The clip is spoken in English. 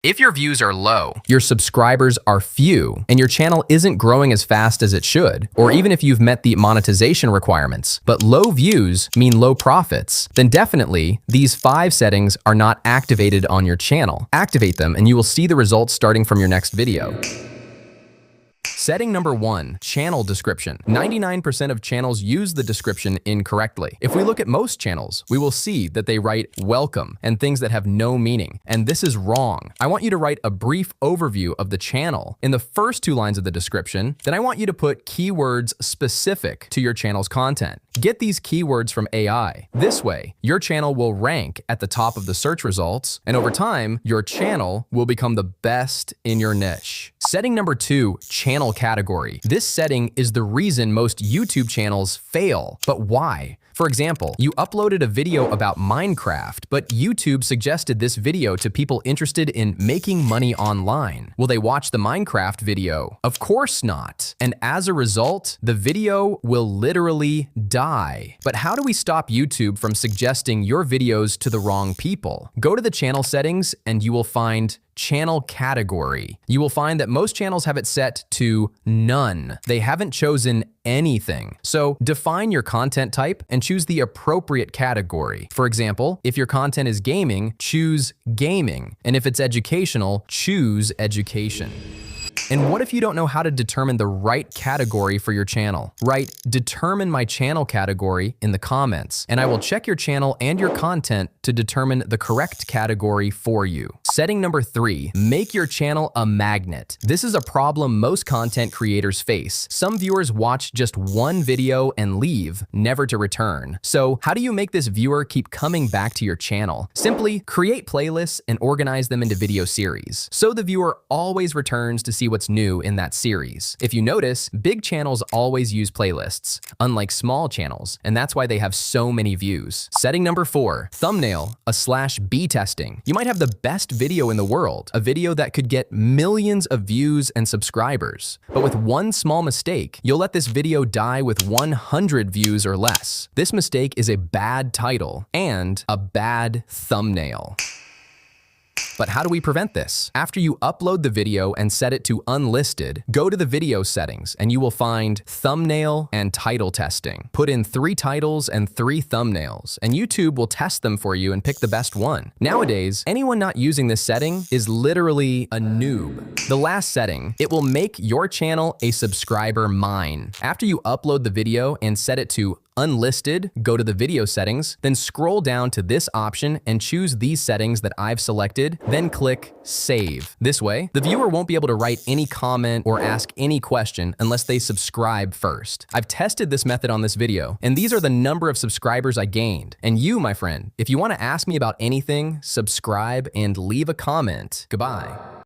If your views are low, your subscribers are few, and your channel isn't growing as fast as it should, or even if you've met the monetization requirements, but low views mean low profits, then definitely these 5 settings are not activated on your channel. Activate them and you will see the results starting from your next video. Setting number 1, channel description. 99% of channels use the description incorrectly. If we look at most channels, we will see that they write welcome and things that have no meaning, and this is wrong. I want you to write a brief overview of the channel in the first 2 lines of the description. Then I want you to put keywords specific to your channel's content. Get these keywords from AI. This way, your channel will rank at the top of the search results, and over time, your channel will become the best in your niche. Setting number 2, channel category. This setting is the reason most YouTube channels fail. But why? For example, you uploaded a video about Minecraft, but YouTube suggested this video to people interested in making money online. Will they watch the Minecraft video? Of course not. And as a result, the video will literally die. But how do we stop YouTube from suggesting your videos to the wrong people? Go to the channel settings and you will find channel category. You will find that most channels have it set to none. They haven't chosen anything. So define your content type and choose the appropriate category. For example, if your content is gaming, choose gaming. And if it's educational, choose education. And what if you don't know how to determine the right category for your channel? Write "determine my channel category" in the comments, and I will check your channel and your content to determine the correct category for you. Setting number 3, make your channel a magnet. This is a problem most content creators face. Some viewers watch just one video and leave, never to return. So how do you make this viewer keep coming back to your channel? Simply create playlists and organize them into video series, so the viewer always returns to see what's new in that series. If you notice, big channels always use playlists, unlike small channels, and that's why they have so many views. Setting number 4, thumbnail/B testing. You might have the best video in the world, a video that could get millions of views and subscribers. But with one small mistake, you'll let this video die with 100 views or less. This mistake is a bad title and a bad thumbnail. But how do we prevent this? After you upload the video and set it to unlisted, go to the video settings and you will find thumbnail and title testing. Put in 3 titles and 3 thumbnails, and YouTube will test them for you and pick the best one. Nowadays, anyone not using this setting is literally a noob. The last setting, it will make your channel a subscriber mine. After you upload the video and set it to unlisted, go to the video settings, then scroll down to this option and choose these settings that I've selected, then click save. This way, the viewer won't be able to write any comment or ask any question unless they subscribe first. I've tested this method on this video, and these are the number of subscribers I gained. And you, my friend, if you want to ask me about anything, subscribe and leave a comment. Goodbye.